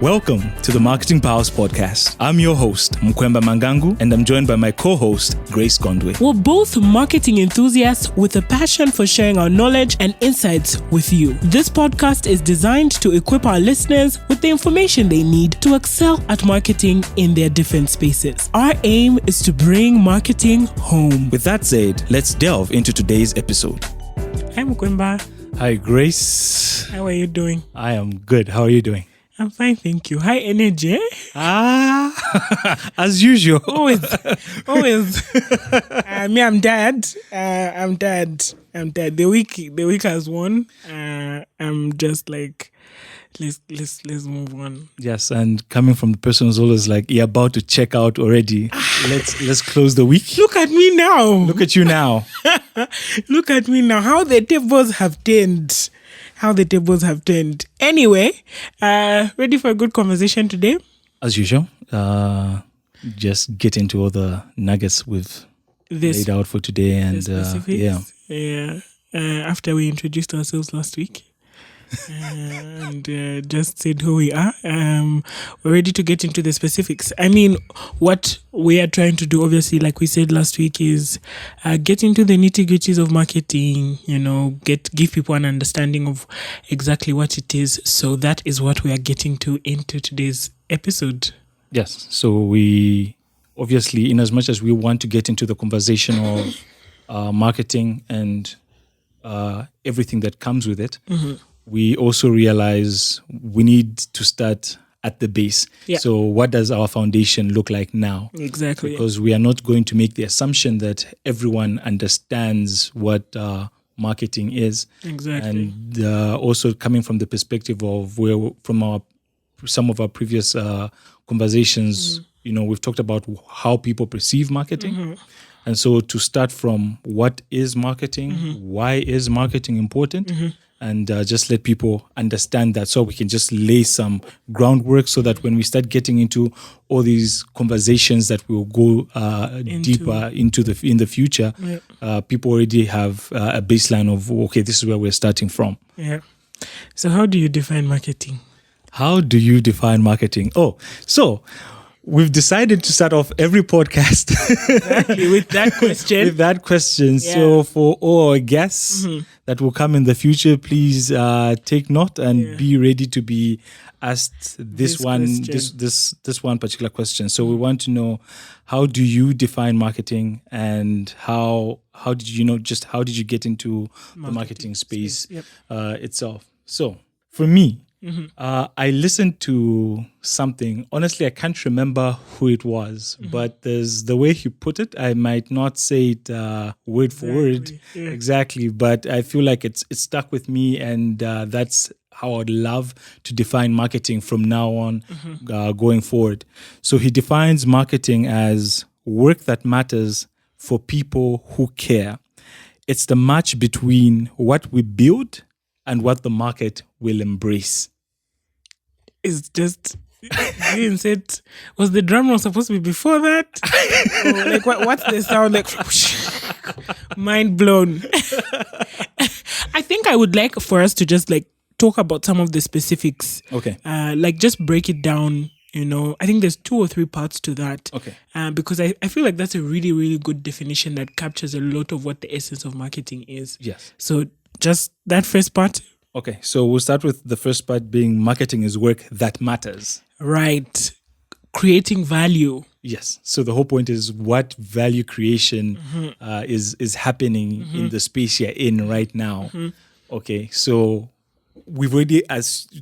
Welcome to the Marketing Powers Podcast. I'm your host, Mkwemba Mangangu, and I'm joined by my co-host, Grace Gondwe. We're both marketing enthusiasts with a passion for sharing our knowledge and insights with you. This podcast is designed to equip our listeners with the information they need to excel at marketing in their different spaces. Our aim is to bring marketing home. With that said, let's delve into today's episode. Hi, Mkwemba. Hi, Grace. How are you doing? I am good. How are you doing? I'm fine, thank you. High energy. As usual. Always. Me, I'm dead. I'm dead. The week has won. I'm just like, let's move on. Yes, and coming from the person who's always like, you're about to check out already. Let's close the week. Look at me now. Look at you now. Look at me now. How the tables have turned. Anyway, ready for a good conversation today? As usual, just get into all the nuggets we've laid out for today. And after we introduced ourselves last week and just said who we are, we're ready to get into the specifics. I mean, what we are trying to do, obviously, like we said last week, is get into the nitty-gritties of marketing, give people an understanding of exactly what it is. So that is what we are getting to into today's episode. Yes. So we, obviously, in as much as we want to get into the conversation of marketing and everything that comes with it, we also realize we need to start at the base. Yeah. So what does our foundation look like now? Exactly. Because we are not going to make the assumption that everyone understands what marketing is. Exactly. And also coming from the perspective of some of our previous conversations, we've talked about how people perceive marketing. And so to start from what is marketing, why is marketing important, and just let people understand that, so we can just lay some groundwork so that when we start getting into all these conversations that will go deeper in the future, people already have a baseline of, okay, this is where we're starting from. Yeah. So how do you define marketing? So we've decided to start off every podcast exactly, with that question. Yeah. So for all our guests that will come in the future, please take note and be ready to be asked this one particular question. So we want to know, how do you define marketing, and how did you get into the marketing space itself? So for me, I listened to something. Honestly, I can't remember who it was, but there's the way he put it. I might not say it word for word exactly, but I feel like it's stuck with me, and that's how I'd love to define marketing from now on, going forward. So he defines marketing as work that matters for people who care. It's the match between what we build and what the market will embrace. It's just, you said, was the drum roll supposed to be before that? What's the sound like? Mind blown. I think I would like for us to just talk about some of the specifics. Okay. Just break it down. I think there's 2 or 3 parts to that. Okay. Because I feel like that's a really, really good definition that captures a lot of what the essence of marketing is. Yes. So just that first part. Okay, so we'll start with the first part being marketing is work that matters. Right. Creating value. Yes. So the whole point is what value creation is happening in the space you're in right now. Okay, so we've already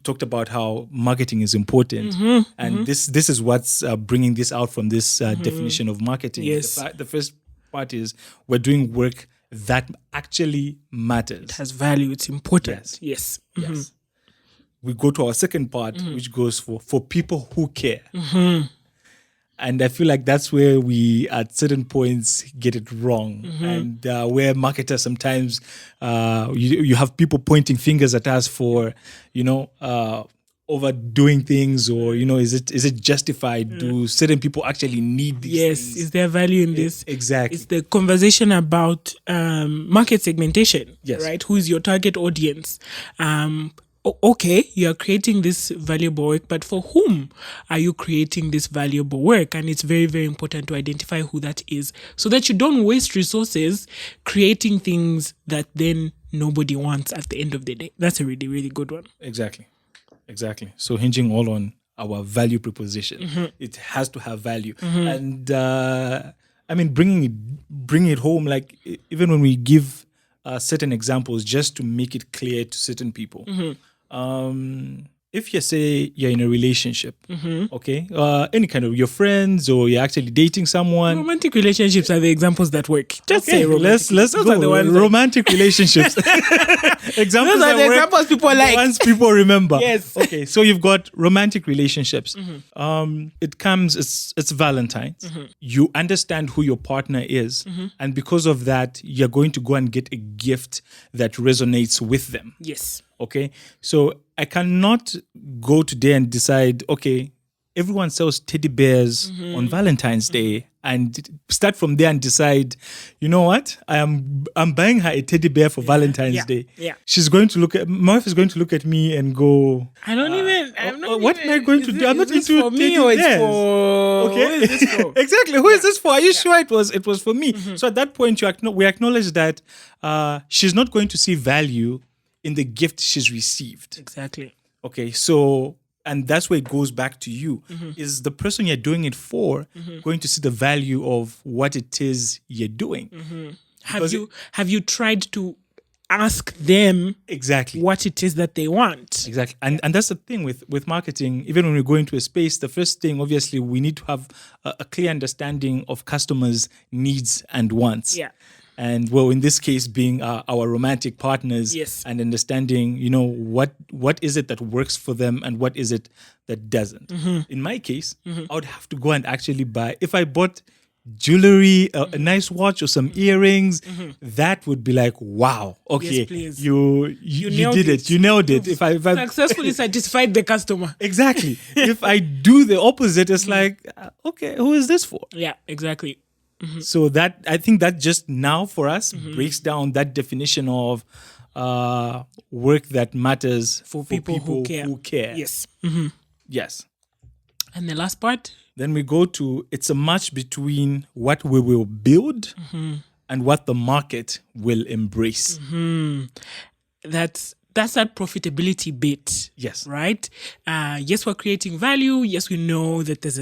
talked about how marketing is important, and this is what's bringing this out from this definition of marketing. Yes. The first part is we're doing work that actually matters. It has value. It's important. Yes. Yes. We go to our second part, which goes for people who care. And I feel like that's where we, at certain points, get it wrong. And where marketers sometimes, you have people pointing fingers at us for, overdoing things, or is it justified? Do certain people actually need these things? Is there value in this? Exactly. It's the conversation about market segmentation. Yes. Right? Who is your target audience? okay, you are creating this valuable work, but for whom are you creating this valuable work? And it's very, very important to identify who that is so that you don't waste resources creating things that then nobody wants at the end of the day. That's a really, really good one. Exactly. So hinging all on our value proposition, it has to have value. And I mean, bring it home, like even when we give certain examples, just to make it clear to certain people. If you say you're in a relationship, okay, any kind of your friends or you're actually dating someone. Romantic relationships are the examples that work. Just say romantic. Let's Those go. are the ones Romantic relationships. Examples Those are the that work, examples people like. the ones people remember. Yes. Okay, so you've got romantic relationships. It comes. It's Valentine's. You understand who your partner is, and because of that, you're going to go and get a gift that resonates with them. Yes. Okay, so I cannot go today and decide, okay, everyone sells teddy bears on Valentine's Day, and start from there and decide, you know what, I'm buying her a teddy bear for Valentine's Day. Yeah. She's going to my wife is going to look at me and go, I'm not what am I going to do? I'm not this into for me teddy or it's bears. for Okay. who is this for? Exactly. Who is this for? Are you sure it was for me? So at that point, we acknowledge that she's not going to see value in the gift she's received. Exactly. Okay, so, and that's where it goes back to you. Is the person you're doing it for going to see the value of what it is you're doing? Have you tried to ask them Exactly what it is that they want? Exactly. And that's the thing with marketing. Even when we go into a space, the first thing, obviously, we need to have a clear understanding of customers' needs and wants. Yeah. And well, in this case, being our romantic partners, Yes. and understanding, what is it that works for them and what is it that doesn't. In my case, I would have to go and actually buy. If I bought jewelry, a nice watch or some earrings, that would be like, wow, okay, Yes, please. you did it. You nailed it. If I Successfully satisfied the customer. exactly. If I do the opposite, it's like, okay, who is this for? Yeah, exactly. So that, I think that just now for us breaks down that definition of work that matters For people who care. Yes. Yes. And the last part? Then we go to, it's a match between what we will build and what the market will embrace. That's that profitability bit. Yes. Right? Yes, we're creating value. Yes, we know that there's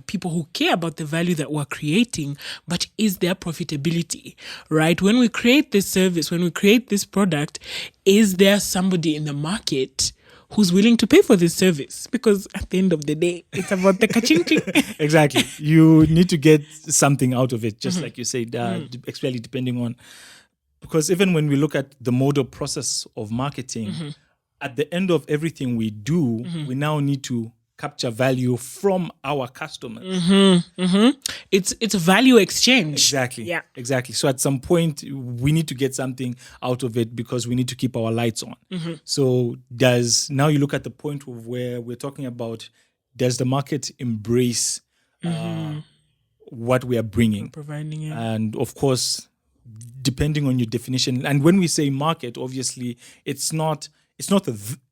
people who care about the value that we're creating, but is there profitability? Right? When we create this service, when we create this product, is there somebody in the market who's willing to pay for this service? Because at the end of the day, it's about the ka-ching-ching. Exactly. You need to get something out of it, just like you said, especially depending on. Because even when we look at the model process of marketing, at the end of everything we do, we now need to capture value from our customers. It's a value exchange. Exactly. Yeah. Exactly. So at some point, we need to get something out of it because we need to keep our lights on. So now you look at the point of where we're talking about, does the market embrace what we are bringing? Providing it. And of course, depending on your definition, and when we say market, obviously it's not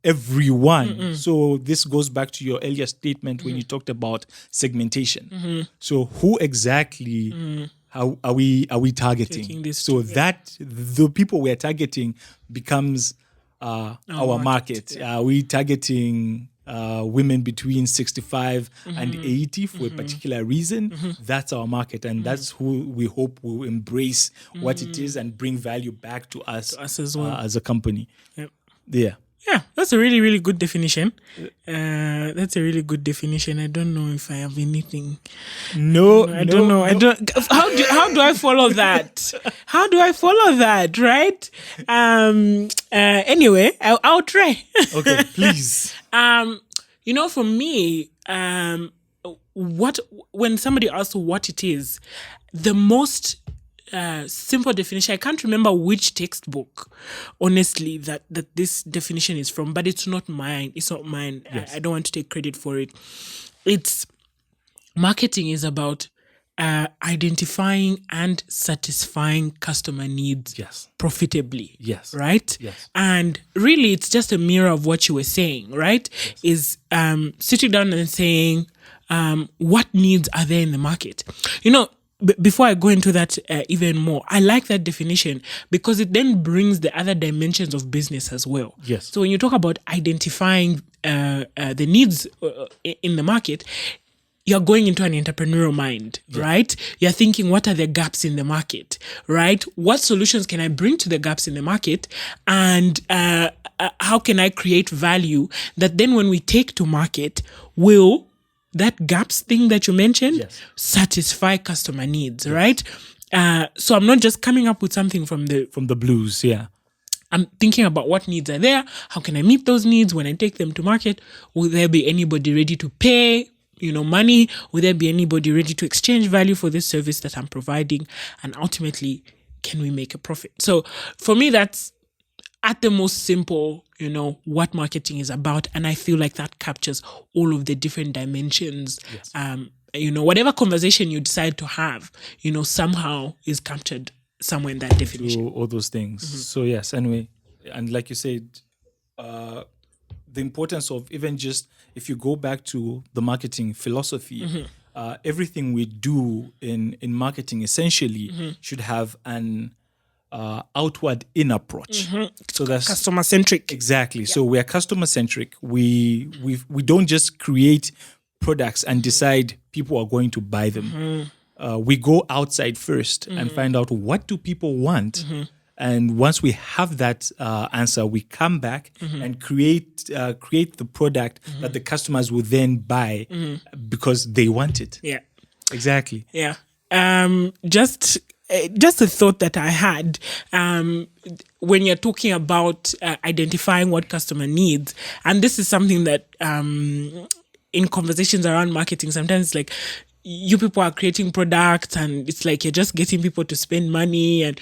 everyone. So this goes back to your earlier statement when you talked about segmentation. So who exactly how are we targeting? So that the people we're targeting becomes our market. Are we targeting women between 65 and 80 for a particular reason? That's our market, and that's who we hope will embrace what it is and bring value back to us as well, as a company. Yep. Yeah, that's a really, really good definition. That's a really good definition. I don't know if I have anything. No, I don't know. I don't. How do I follow that? How do I follow that? Right? Anyway, I'll try. Okay, please. For me, when somebody asks what it is, the most simple definition, I can't remember which textbook, honestly, that this definition is from, but it's not mine. It's not mine. Yes. I don't want to take credit for it. It's marketing is about identifying and satisfying customer needs profitably. Yes. Right? Yes. And really, it's just a mirror of what you were saying, right? Yes. Is sitting down and saying, what needs are there in the market? Before I go into that even more, I like that definition because it then brings the other dimensions of business as well. Yes. So when you talk about identifying the needs in the market, you're going into an entrepreneurial mind, right? You're thinking, what are the gaps in the market, right? What solutions can I bring to the gaps in the market? And how can I create value that then when we take to market will that gaps thing that you mentioned satisfy customer needs, right? So I'm not just coming up with something from the blues, I'm thinking about what needs are there. How can I meet those needs when I take them to market? Will there be anybody ready to pay, money? Will there be anybody ready to exchange value for this service that I'm providing? And ultimately, can we make a profit? So for me, that's at the most simple, what marketing is about. And I feel like that captures all of the different dimensions. Yes. Whatever conversation you decide to have, somehow is captured somewhere in that definition. All those things. Mm-hmm. So yes, anyway, and like you said, the importance of even just, if you go back to the marketing philosophy, everything we do in marketing essentially should have an outward in approach. So that's customer centric. Exactly. Yeah. So we are customer centric. We don't just create products and decide people are going to buy them. We go outside first and find out what do people want. And once we have that answer, we come back and create the product that the customers will then buy because they want it. Yeah. Exactly. Yeah. Just a thought that I had, when you're talking about identifying what customer needs, and this is something that in conversations around marketing, sometimes it's like you people are creating products and it's like you're just getting people to spend money, and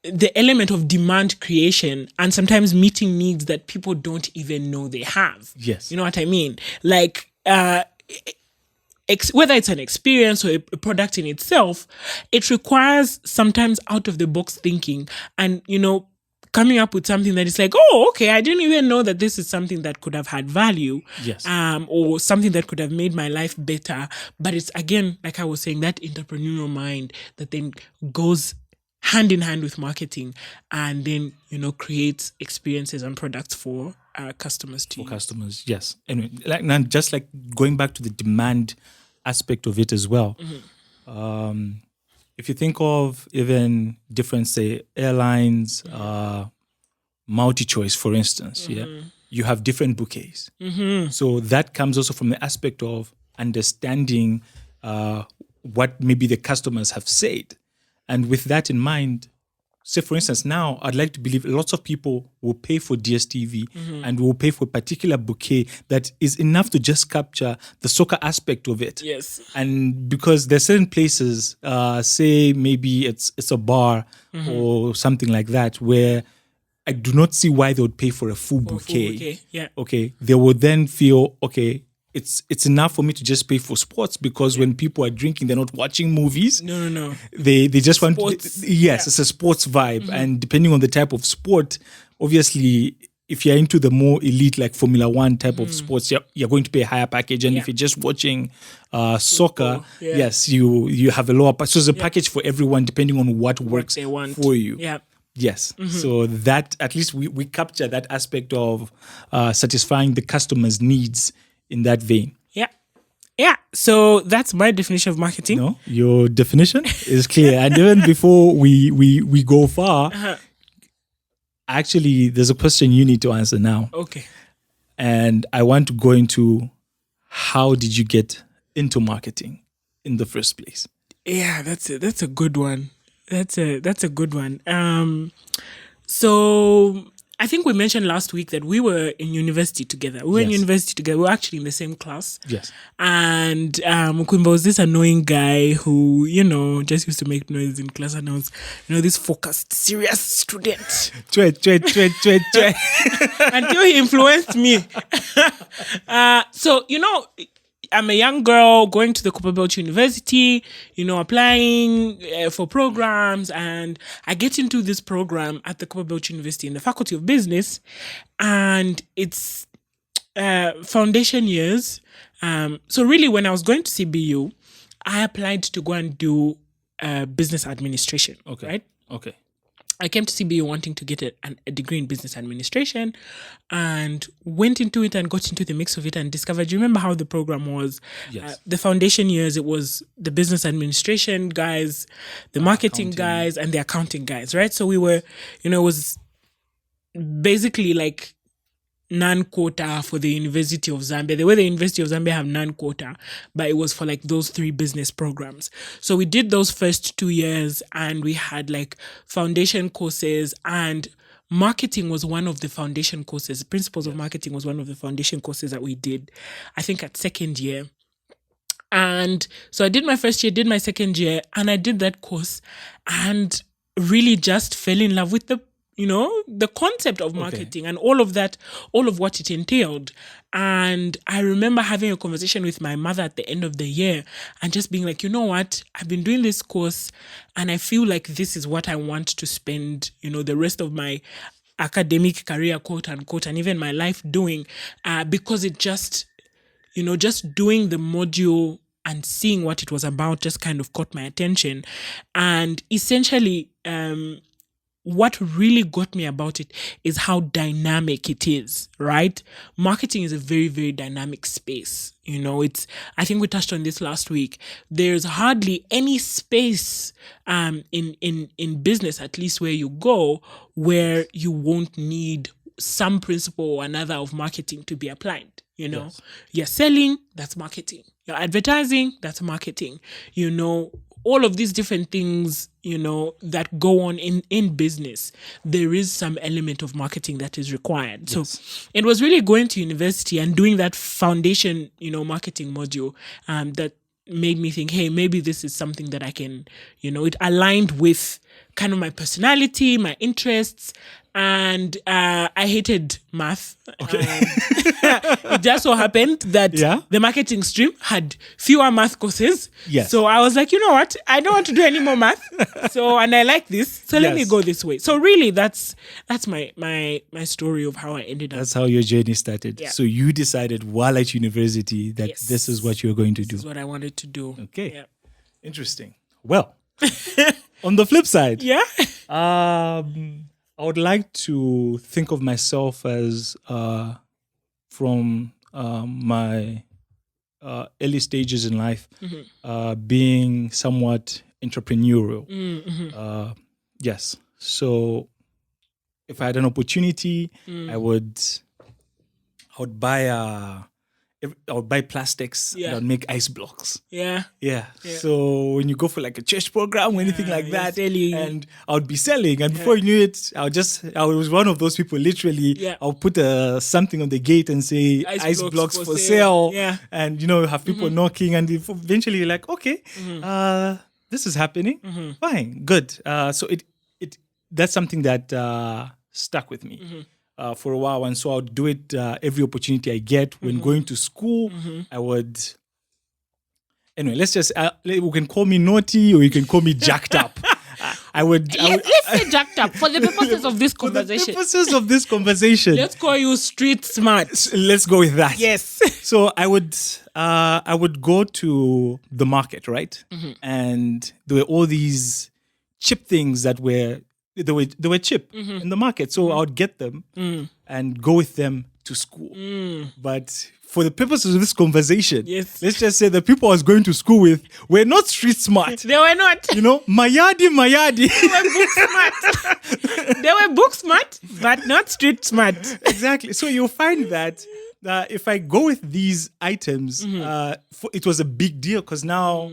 the element of demand creation and sometimes meeting needs that people don't even know they have. Yes. You know what I mean? Like, whether it's an experience or a product in itself, it requires sometimes out of the box thinking and, coming up with something that is like, oh, okay, I didn't even know that this is something that could have had value. Yes. Or something that could have made my life better. But it's, again, like I was saying, that entrepreneurial mind that then goes hand in hand with marketing and then, creates experiences and products for customers too. For customers, yes. Anyway, just like going back to the demand aspect of it as well. If you think of even different, say, airlines, multi-choice, for instance, you have different bouquets. So that comes also from the aspect of understanding what maybe the customers have said. And with that in mind, say, for instance, now I'd like to believe lots of people will pay for DSTV and will pay for a particular bouquet that is enough to just capture the soccer aspect of it. Yes. And because there's certain places, say maybe it's a bar or something like that, where I do not see why they would pay for a full bouquet. Yeah. Okay. They would then feel, okay, it's enough for me to just pay for sports because when people are drinking, they're not watching movies. No. They just sports. want to, yes, it's a sports vibe. And depending on the type of sport, obviously, if you're into the more elite, like Formula One type of sports, you're going to pay a higher package. And if you're just watching soccer, yes, you have a lower package. So there's a package for everyone depending on what works for you. Yeah. Yes. So that, at least we capture that aspect of satisfying the customer's needs in that vein. Yeah. So that's my definition of marketing. No, your definition is clear. And even before we go far, actually, there's a question you need to answer now. Okay. And I want to go into, how did you get into marketing in the first place? Yeah, that's a good one. That's a good one. So I think we mentioned last week that we were in university together. We were actually in the same class. Yes. And Mukumba was this annoying guy who, just used to make noise in class, and I was, this focused, serious student. Until he influenced me. So, I'm a young girl going to the Copperbelt University, applying for programs, and I get into this program at the Copperbelt University in the Faculty of Business, and it's foundation years. So really, when I was going to CBU, I applied to go and do business administration. Okay. Right? Okay. I came to CBU wanting to get a degree in business administration, and went into it and got into the mix of it and discovered, you remember how the program was? Yes. The foundation years, it was the business administration guys, the marketing guys, and the accounting guys, right? So we were, it was basically like non-quota for the University of Zambia. The way the University of Zambia have non-quota, but it was for like those 3 business programs. So we did those first 2 years, and we had like foundation courses, and marketing was one of the foundation courses. Principles of marketing was one of the foundation courses that we did, I think, at second year. And so I did my first year, did my second year, and I did that course, and really just fell in love with the concept of marketing and all of that, all of what it entailed. And I remember having a conversation with my mother at the end of the year and just being like, you know what, I've been doing this course and I feel like this is what I want to spend, the rest of my academic career, quote unquote, and even my life doing, because it just, just doing the module and seeing what it was about just kind of caught my attention. And essentially, what really got me about it is how dynamic it is, right? Marketing is a very, very dynamic space. I think we touched on this last week. There's hardly any space in business, at least where you go, where you won't need some principle or another of marketing to be applied. Yes. You're selling, that's marketing. You're advertising, that's marketing. All of these different things, that go on in business, there is some element of marketing that is required. Yes. So it was really going to university and doing that foundation, marketing module that made me think, hey, maybe this is something that I can, it aligned with kind of my personality, my interests. And I hated math. Okay. It just so happened that the marketing stream had fewer math courses. Yes. So I was like, you know what? I don't want to do any more math. And I like this. So let me go this way. So really, that's my story of how I ended up. That's how your journey started. Yeah. So you decided while at university that this is what you're going to do. This is what I wanted to do. Okay. Yeah. Interesting. Well, on the flip side, I would like to think of myself as from my early stages in life, being somewhat entrepreneurial. Mm-hmm. Yes. So if I had an opportunity, I would buy plastics and I'd make ice blocks. Yeah. So when you go for like a church program or anything like that, and I would be selling, and before you knew it, I was one of those people. Literally, I'll put something on the gate and say ice blocks for sale. And have people knocking, and eventually you're like, okay, this is happening. Fine, good. So it that's something that stuck with me. For a while, and so I would do it every opportunity I get. When going to school, I would. Anyway, let's just you can call me naughty or you can call me jacked up. Let's say jacked up for the purposes of this conversation. Let's call you street smart. Let's go with that. Yes. So I would go to the market, right? And there were all these cheap things that were. They were cheap in the market. So I would get them and go with them to school. But for the purposes of this conversation, let's just say the people I was going to school with were not street smart. They were not. Mayadi. They were book smart. They were book smart, but not street smart. Exactly. So you'll find that if I go with these items, it was a big deal because now...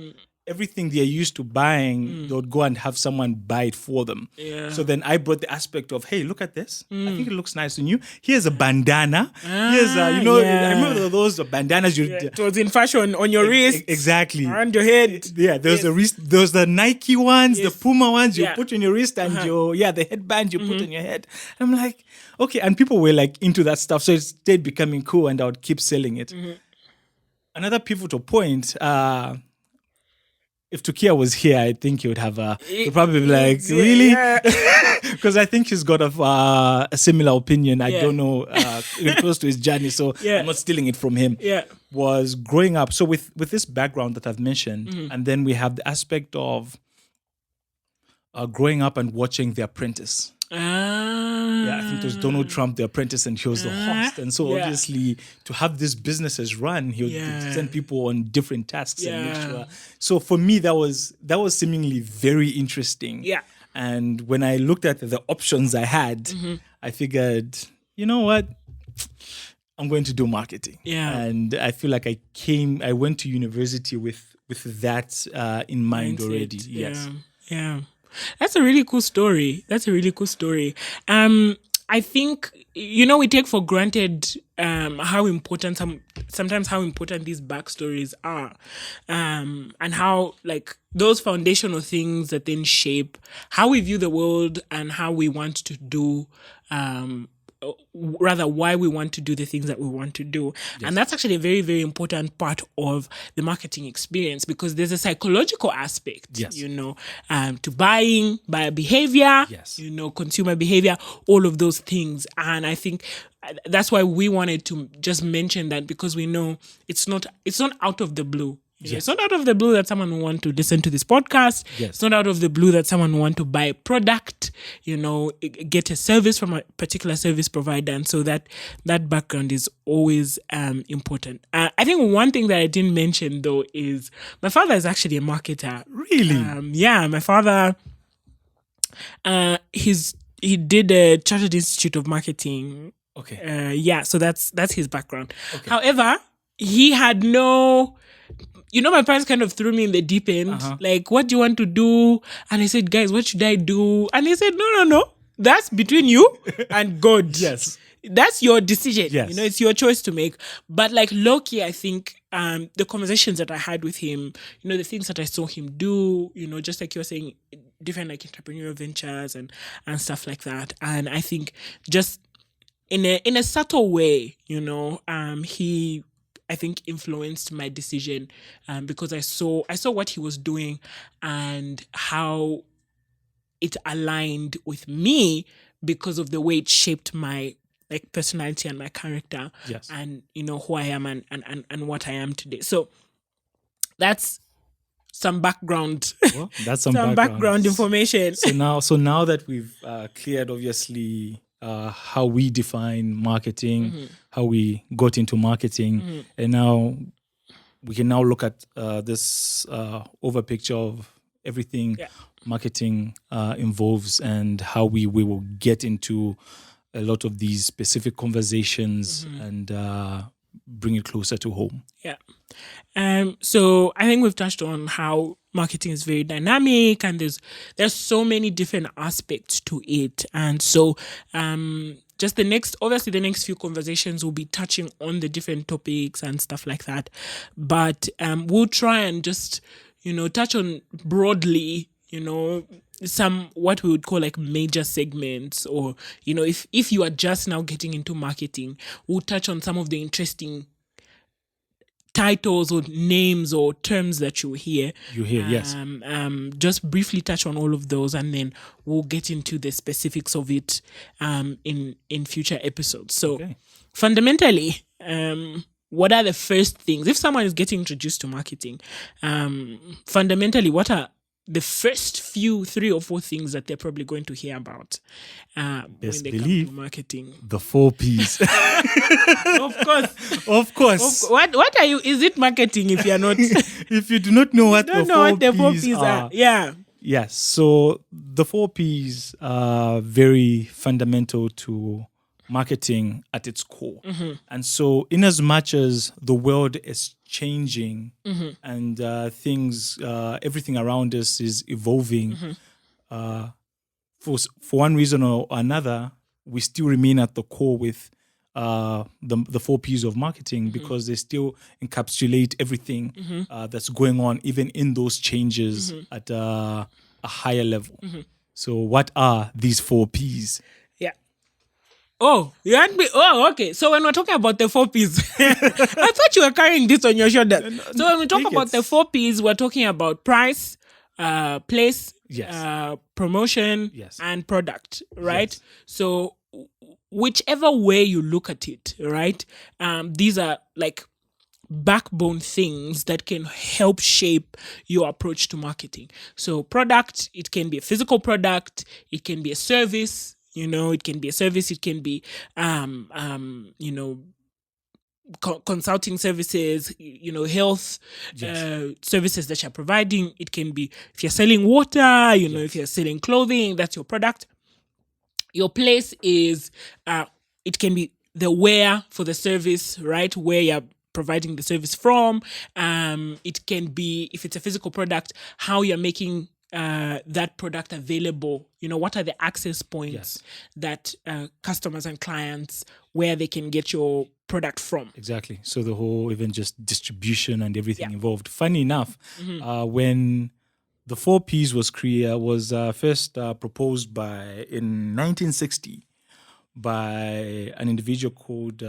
everything they're used to buying, they would go and have someone buy it for them. Yeah. So then I brought the aspect of, hey, look at this. I think it looks nice on you. Here's a bandana. Here's I remember those bandanas. It was in fashion on your wrist. Exactly. Around your head. There's the Nike ones, the Puma ones you put on your wrist, and the headband you put on your head. And I'm like, okay. And people were like into that stuff. So it stayed becoming cool, and I would keep selling it. another pivotal point. If Tukia was here, I think he would have he'd probably be like, really? Because I think he's got a similar opinion. I don't know, close to his journey, so I'm not stealing it from him. Was growing up. So with this background that I've mentioned, and then we have the aspect of growing up and watching The Apprentice. I think it was Donald Trump, The Apprentice, and he was the host. And so obviously to have these businesses run, he would send people on different tasks and make sure. So for me, that was seemingly very interesting. And when I looked at the options I had, I figured, you know what? I'm going to do marketing. And I feel like I went to university with that in mind already. That's a really cool story. I think, we take for granted how important sometimes how important these backstories are, and how like those foundational things that then shape how we view the world and how we want to do, rather why we want to do the things that we want to do. And that's actually a very, very important part of the marketing experience, because there's a psychological aspect, to buyer behavior, consumer behavior, all of those things. And I think that's why we wanted to just mention that, because we know it's not out of the blue. It's not out of the blue that someone will want to listen to this podcast. It's not out of the blue that someone will want to buy a product, get a service from a particular service provider. And so that background is always important. I think one thing that I didn't mention, though, is my father is actually a marketer. Really? My father, he did a Chartered Institute of Marketing. Okay. So that's his background. Okay. However, he had no... my parents kind of threw me in the deep end. Like, what do you want to do? And I said, guys, what should I do? And they said, no. That's between you and God. That's your decision. It's your choice to make. But like low-key, I think the conversations that I had with him, the things that I saw him do, just like you were saying, different like entrepreneurial ventures and stuff like that. And I think just in a subtle way, he... I think influenced my decision because I saw what he was doing and how it aligned with me because of the way it shaped my like personality and my character and who I am and what I am today. So that's some background. Well, that's some background information. So now that we've cleared obviously how we define marketing, how we got into marketing, and now we can now look at this over picture of everything marketing involves and how we will get into a lot of these specific conversations and bring it closer to home. So I think we've touched on how marketing is very dynamic and there's so many different aspects to it. And so just the next few conversations will be touching on the different topics and stuff like that. But we'll try and just, touch on broadly, some what we would call like major segments, or, if you are just now getting into marketing, we'll touch on some of the interesting titles or names or terms that you hear. Yes. Just briefly touch on all of those, and then we'll get into the specifics of it in future episodes. So fundamentally, what are the first things? If someone is getting introduced to marketing, fundamentally, what are the first few 3 or 4 things that they're probably going to hear about when they come to marketing? The 4 Ps. Of course. What are you? Is it marketing if you're not? If you do not know what the 4 Ps are. Yes. So the 4 Ps are very fundamental to marketing at its core. And so in as much as the world is changing and things, everything around us is evolving, for one reason or another, we still remain at the core with the 4 Ps of marketing because they still encapsulate everything that's going on, even in those changes at a higher level. So what are these 4 Ps? Oh, you want me? Oh, okay. So when we're talking about the 4Ps, I thought you were carrying this on your shoulder. So when we talk about the 4Ps, we're talking about price, place, Yes. promotion, Yes. and product, right? Yes. So whichever way you look at it, right? These are like backbone things that can help shape your approach to marketing. So product, it can be a physical product, it can be a service, it can be a service, it can be consulting services, health services that you're providing. It can be if you're selling water, if you're selling clothing, that's your product. Your place is it can be the where for the service, right? Where you're providing the service from. It can be, if it's a physical product, how you're making that product available. What are the access points that customers and clients, where they can get your product from. Exactly. So the whole, even just distribution and everything involved. Funny enough, when the 4Ps was first proposed in 1960 by an individual called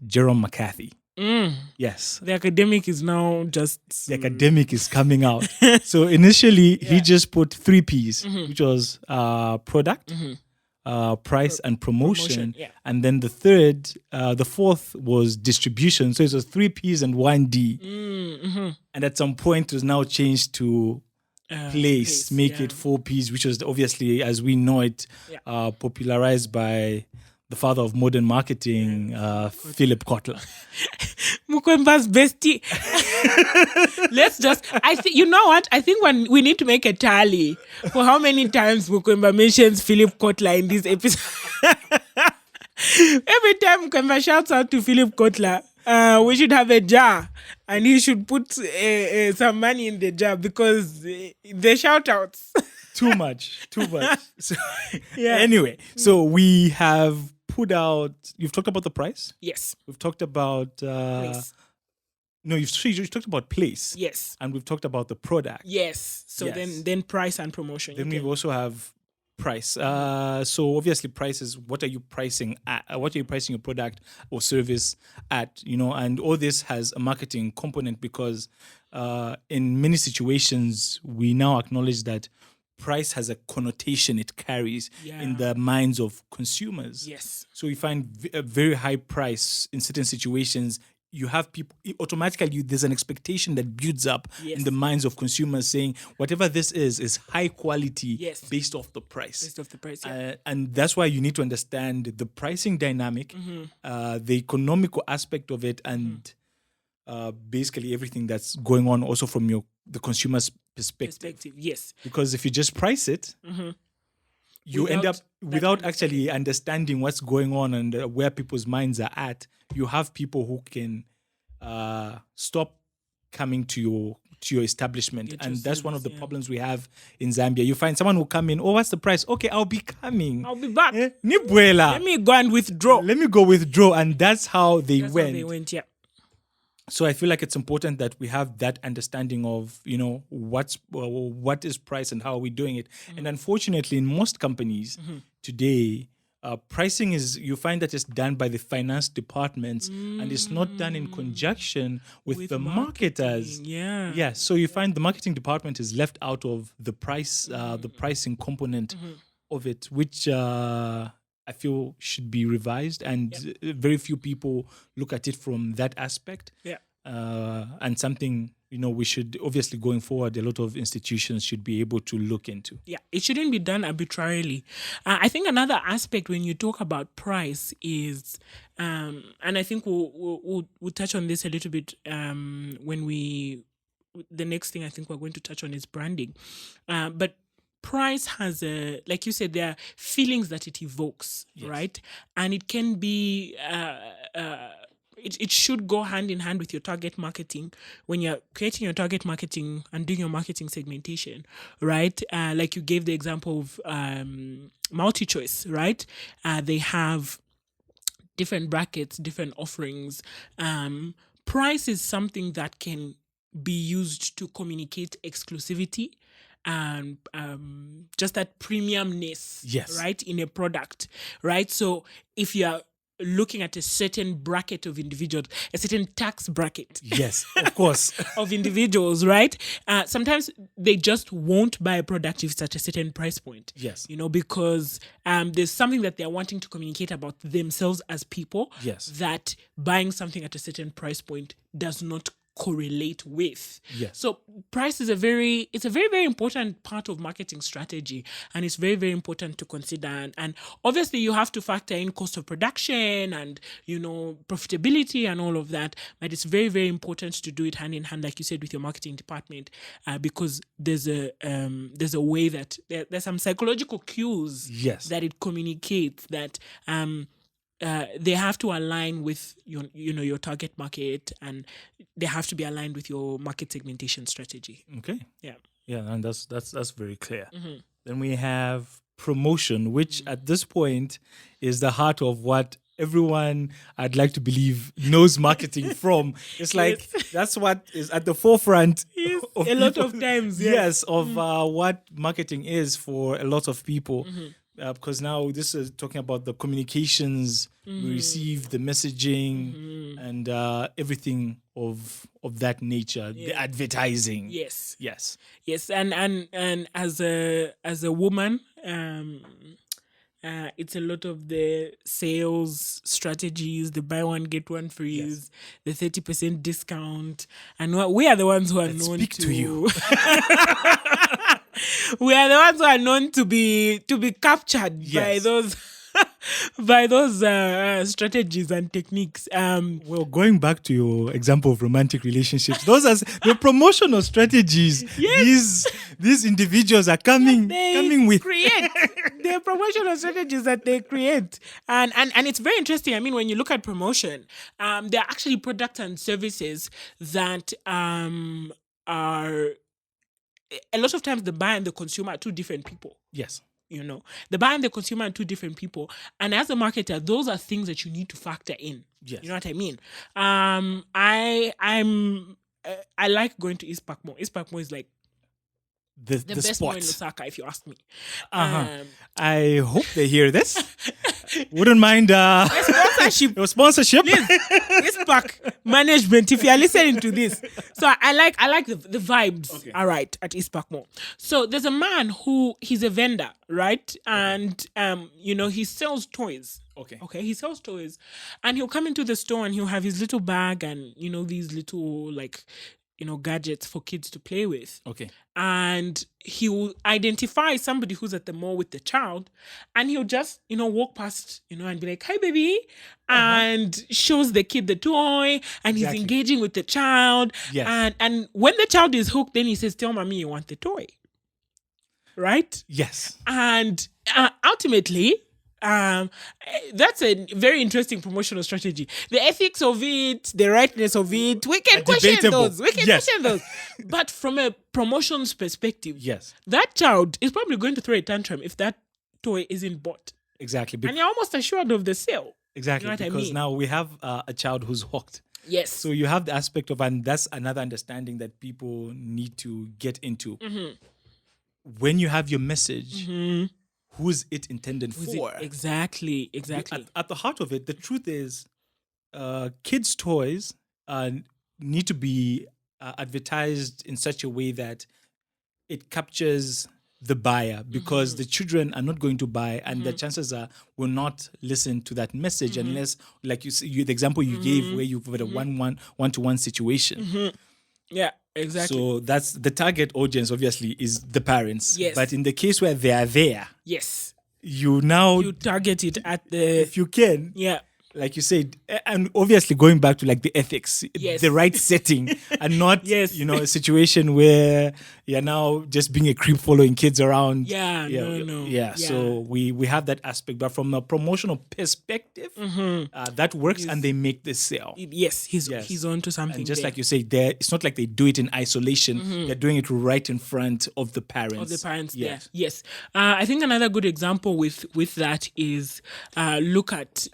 Jerome McCarthy. Yes. The academic is now just... The academic is coming out. So initially, he just put 3 Ps, which was product, price, and promotion. And then the fourth was distribution. So it was 3 Ps and 1 D. And at some point, it was now changed to place, make it 4 Ps, which was obviously, as we know it, popularized by the father of modern marketing, Philip Kotler. Mukwemba's bestie. You know what? I think when we need to make a tally for how many times Mukwemba mentions Philip Kotler in this episode. Every time Mukwemba shouts out to Philip Kotler, we should have a jar, and he should put some money in the jar, because the shout outs. Too much. So, anyway, so we have put out, you've talked about the price? Yes. We've talked about place. No, you've talked about place. Yes. And we've talked about the product. Yes. So then price and promotion. Then we also have price. So obviously price is, what are you pricing at? What are you pricing your product or service at? And all this has a marketing component, because in many situations we now acknowledge that price has a connotation it carries in the minds of consumers. Yes. So you find a very high price in certain situations. You have people, automatically there's an expectation that builds up in the minds of consumers, saying whatever this is high quality based off the price. Based off the price, and that's why you need to understand the pricing dynamic, the economical aspect of it, and basically everything that's going on also from the consumer's perspective. Yes. Because if you just price it, you end up without actually understanding what's going on and where people's minds are at. You have people who can stop coming to your establishment, and that's one of the problems we have in Zambia. You find someone who come in, what's the price? Okay, I'll be coming. I'll be back. Nibwela. Let me go and withdraw. And that's how they went. How they went, yeah. So I feel like it's important that we have that understanding of, what is price and how are we doing it. And unfortunately, in most companies today, pricing you find that it's done by the finance departments, and it's not done in conjunction with the marketers. Yeah. So you find the marketing department is left out of the price, the pricing component of it, which I feel should be revised, and very few people look at it from that aspect. Yeah. And something, we should, obviously going forward, a lot of institutions should be able to look into. Yeah, it shouldn't be done arbitrarily. I think another aspect when you talk about price is, and I think we'll touch on this a little bit the next thing I think we're going to touch on is branding. But price has like you said, there are feelings that it evokes, right? And it can be, it should go hand in hand with your target marketing when you're creating your target marketing and doing your marketing segmentation, right? Like you gave the example of MultiChoice, right? They have different brackets, different offerings. Price is something that can be used to communicate exclusivity and just that premiumness, Yes. right, in a product, right? So if you are looking at a certain bracket of individuals, a certain tax bracket, Yes, of course. of individuals, right? Sometimes they just won't buy a product if it's at a certain price point. Yes. Because there's something that they're wanting to communicate about themselves as people. Yes. That buying something at a certain price point does not correlate with. Yes. So price is a very very important part of marketing strategy, and it's very, very important to consider. And obviously you have to factor in cost of production and profitability and all of that. But it's very, very important to do it hand in hand, like you said, with your marketing department, because there's a way that there's some psychological cues Yes. that it communicates that they have to align with your target market, and they have to be aligned with your market segmentation strategy. Okay. Yeah. Yeah, and that's very clear. Then we have promotion, which at this point is the heart of what everyone, I'd like to believe, knows marketing from. It's like that's what is at the forefront of a lot of times. Yes, of what marketing is for a lot of people. Because now this is talking about the communications we receive, the messaging, and everything of that nature, the advertising. Yes. Yes. Yes, and as a woman, it's a lot of the sales strategies, the buy one get one free, the 30% discount, and we are the ones who are known to you. We are the ones who are known to be captured by those strategies and techniques. Well, going back to your example of romantic relationships, those are the promotional strategies. Yes. These individuals are coming with. The promotional strategies that they create, and it's very interesting. I mean, when you look at promotion, there are actually products and services that are. A lot of times the buyer and the consumer are two different people. Yes. The buyer and the consumer are two different people. And as a marketer, those are things that you need to factor in. Yes. You know what I mean? I like going to East Parkmore. East Parkmore is like the best mall in Lusaka, if you ask me. I hope they hear this. Wouldn't mind your sponsorship. Please, East Park management, if you are listening to this. So I like the vibes. All right, at East Parkmore. So there's a man he's a vendor, right? And he sells toys. Okay, he sells toys, and he'll come into the store and he'll have his little bag and these little gadgets for kids to play with. Okay. And he will identify somebody who's at the mall with the child, and he'll just, walk past, and be like, "Hi, baby," and shows the kid the toy, and he's engaging with the child. Yes. And when the child is hooked, then he says, "Tell mommy you want the toy." Right? Yes. And ultimately, that's a very interesting promotional strategy. The ethics of it, the rightness of it, we can question those. But from a promotions perspective, that child is probably going to throw a tantrum if that toy isn't bought. Exactly. And you're almost assured of the sale. Exactly. You know because now we have a child who's hooked. Yes. So you have the aspect of, and that's another understanding that people need to get into. When you have your message, who is it intended for? Exactly. At the heart of it, the truth is, kids' toys need to be advertised in such a way that it captures the buyer, because the children are not going to buy, and the chances are will not listen to that message unless, like the example you gave, where you've got a one-to-one situation. Yeah, exactly. So that's the target audience, obviously, is the parents. Yes. But in the case where they are there, yes, you target it at the, if you can. Yeah. Like you said, and obviously going back to like the ethics, the right setting, and not a situation where you're now just being a creep following kids around. So we have that aspect, but from a promotional perspective, that works, and they make the sale. Yes, he's onto something. And just like you say, it's not like they do it in isolation. They're doing it right in front of the parents. Yes. I think another good example with that is look at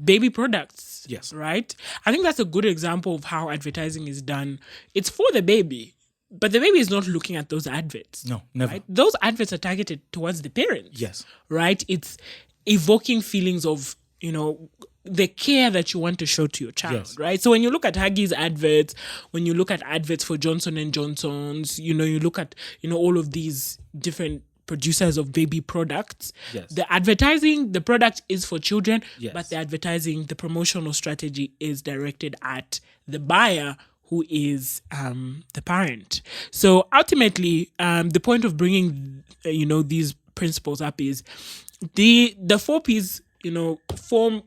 baby products. Yes. Right? I think that's a good example of how advertising is done. It's for the baby, but the baby is not looking at those adverts. No, never. Right? Those adverts are targeted towards the parents. Yes. Right? It's evoking feelings of, the care that you want to show to your child, Yes. right? So when you look at Huggies adverts, when you look at adverts for Johnson and Johnson's, you look at, all of these different producers of baby products. Yes. The advertising, the product is for children, Yes. but the advertising, the promotional strategy is directed at the buyer, who is the parent. So ultimately, the point of bringing, these principles up is the 4 Ps, form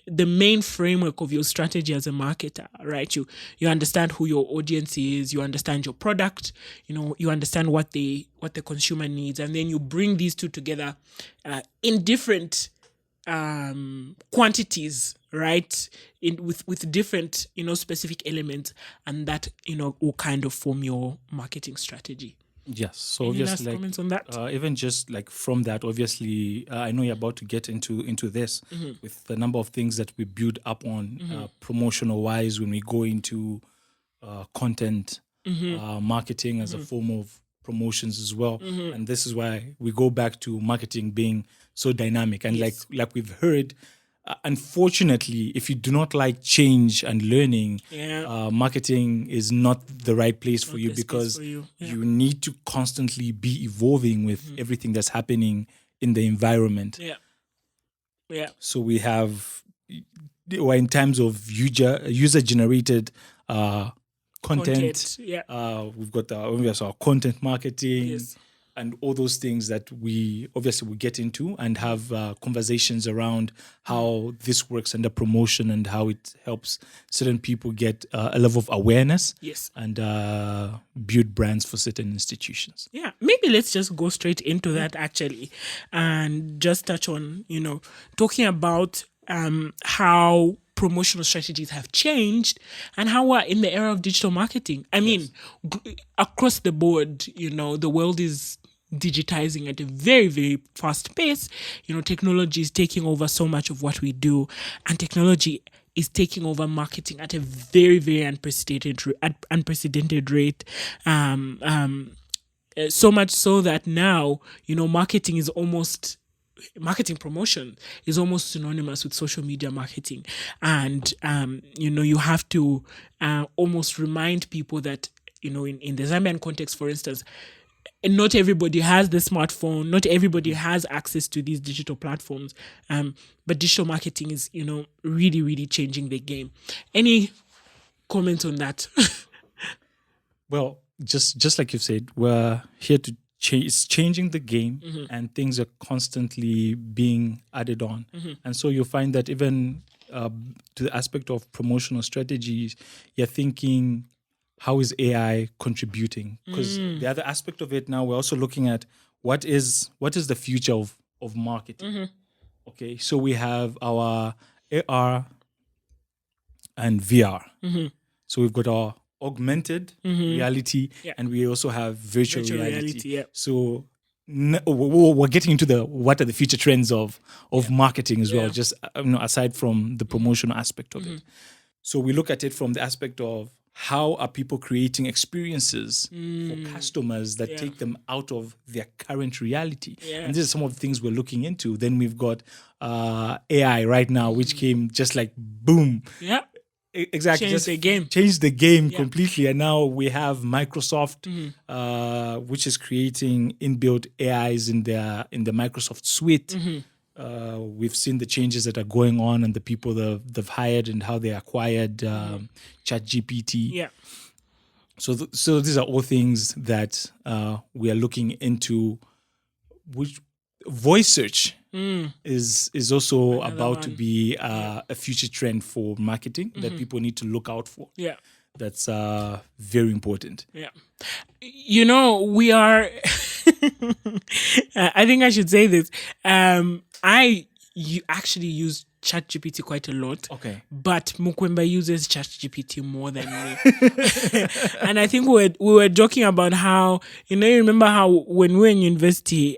the main framework of your strategy as a marketer, right? You understand who your audience is, you understand your product, you understand what the consumer needs, and then you bring these two together in different quantities, right? With different specific elements, and that will kind of form your marketing strategy. Yes. So Any obviously, last comments on that? Even just like from that, obviously, I know you're about to get into this with the number of things that we build up on promotional wise when we go into content marketing as a form of promotions as well. And this is why we go back to marketing being so dynamic. And Yes. like we've heard, unfortunately, if you do not like change and learning, marketing is not the right place for you, because you. Yeah. you need to constantly be evolving with everything that's happening in the environment. Yeah. So we have, or in terms of user-generated content, we've got our content marketing. Yes. And all those things that we obviously will get into and have conversations around how this works under promotion and how it helps certain people get a level of awareness. Yes. And build brands for certain institutions. Yeah, maybe let's just go straight into that actually, and just touch on, talking about how promotional strategies have changed and how we're in the era of digital marketing. I mean, across the board, the world is digitizing at a very, very fast pace. Technology is taking over so much of what we do, and technology is taking over marketing at a very, very unprecedented rate. So much so that now, marketing promotion is almost synonymous with social media marketing. And, you have to almost remind people that, in the Zambian context, for instance, not everybody has the smartphone, not everybody has access to these digital platforms. But digital marketing is, really, really changing the game. Any comments on that? Well, just like you've said, we're here to change. It's changing the game, and things are constantly being added on. And so you'll find that even to the aspect of promotional strategies, you're thinking, how is AI contributing? Because the other aspect of it now, we're also looking at what is the future of marketing. Okay, so we have our AR and VR. So we've got our augmented reality, and we also have virtual reality. So we're getting into what are the future trends of marketing as well, just aside from the promotional aspect of it. So we look at it from the aspect of how are people creating experiences for customers that take them out of their current reality? And these are some of the things we're looking into. Then we've got AI right now, which came just like boom. Yeah. Exactly. Changed the game completely. And now we have Microsoft, which is creating inbuilt AIs in the Microsoft suite. We've seen the changes that are going on and the people they've hired and how they acquired ChatGPT. Yeah. So these are all things that we are looking into. Which voice search is also about to be a future trend for marketing that people need to look out for. Yeah. That's very important. Yeah. We are I think I should say this. You actually use ChatGPT quite a lot. Okay. But Mukwemba uses ChatGPT more than me. And I think we were joking about how, you remember how when we were in university,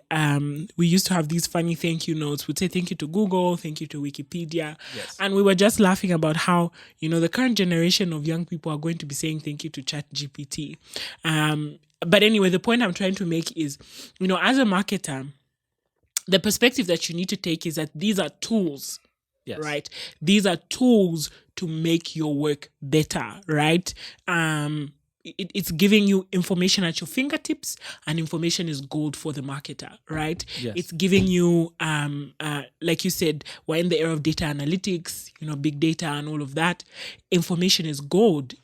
we used to have these funny thank you notes. We'd say thank you to Google, thank you to Wikipedia. Yes. And we were just laughing about how, the current generation of young people are going to be saying thank you to ChatGPT. But anyway, the point I'm trying to make is, as a marketer, the perspective that you need to take is that these are tools. Yes. Right? These are tools to make your work better, right? It's giving you information at your fingertips, and information is gold for the marketer, right? Yes. It's giving you, like you said, we're in the era of data analytics, big data and all of that. Information is gold,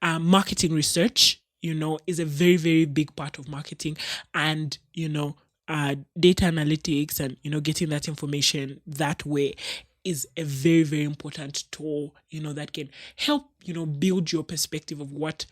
marketing research, is a very, very big part of marketing. And, data analytics and, getting that information that way is a very, very important tool, that can help, build your perspective of what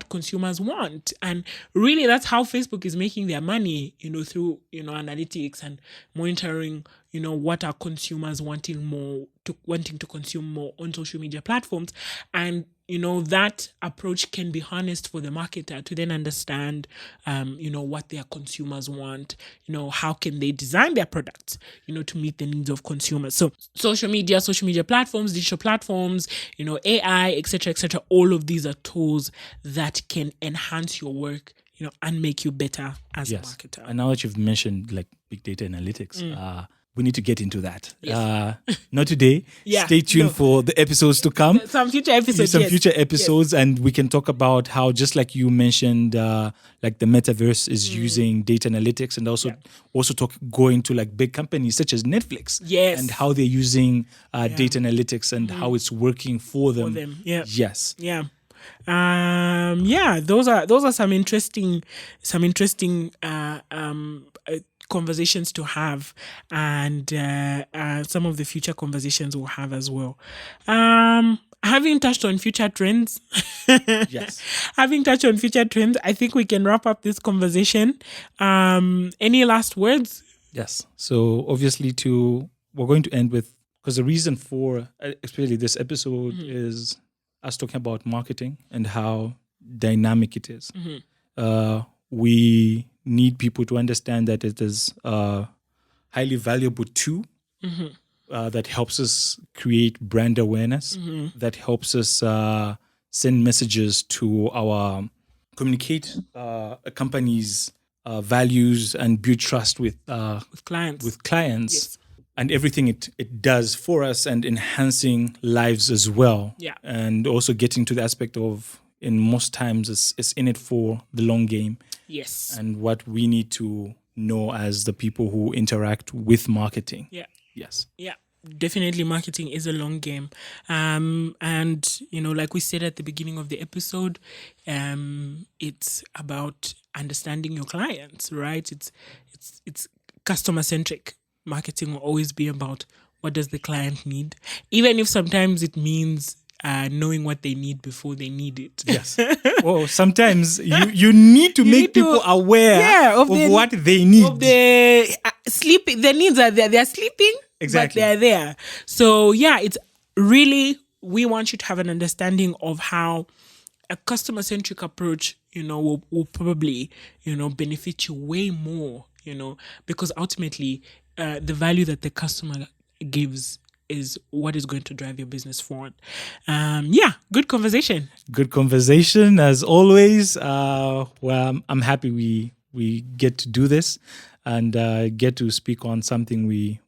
consumers want. And really that's how Facebook is making their money, through, analytics and monitoring, what are consumers wanting to consume more on social media platforms. And, that approach can be harnessed for the marketer to then understand, what their consumers want, how can they design their products, to meet the needs of consumers. So social media platforms, digital platforms, AI, etc., all of these are tools that can enhance your work, and make you better as a marketer. And now that you've mentioned like big data analytics, we need to get into that. Yes. Not today. Yeah, Stay tuned for the episodes to come. Some future episodes. And we can talk about how, just like you mentioned, like the metaverse is using data analytics, and also go into like big companies such as Netflix. Yes. And how they're using data analytics and how it's working for them. Yeah. Yes. Yeah. Those are some interesting conversations to have, and some of the future conversations we'll have as well. Having touched on future trends, yes. Having touched on future trends, I think we can wrap up this conversation. Any last words? Yes. So obviously, we're going to end with, because the reason for especially this episode is us talking about marketing and how dynamic it is. We need people to understand that it is a highly valuable tool that helps us create brand awareness, that helps us send messages to communicate a company's values and build trust with clients. Yes. And everything it does for us, and enhancing lives as well. Yeah. And also getting to the aspect of, in most times, it's in it for the long game. Yes. And what we need to know as the people who interact with marketing. Yeah. Yes. Yeah. Definitely marketing is a long game. And, like we said at the beginning of the episode, it's about understanding your clients, right? It's customer centric. Marketing will always be about what does the client need, even if sometimes it means knowing what they need before they need it. Yes. Well, sometimes you need to make people aware of what they need. Of the sleeping, the needs are there. They are sleeping, exactly, but they are there. So it's really, we want you to have an understanding of how a customer-centric approach, will probably, benefit you way more, because ultimately the value that the customer gives is what is going to drive your business forward. Good conversation. Good conversation as always. Well, I'm happy we get to do this and get to speak on something we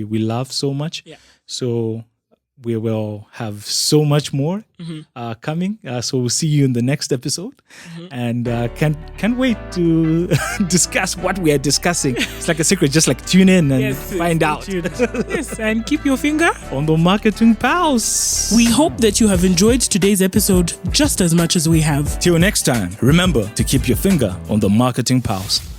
love so much. Yeah. So we will have so much more coming. So we'll see you in the next episode, and can't wait to discuss what we are discussing. It's like a secret. Just like tune in and find out. Yes, and keep your finger on the marketing pulse. We hope that you have enjoyed today's episode just as much as we have. Till next time, remember to keep your finger on the marketing pulse.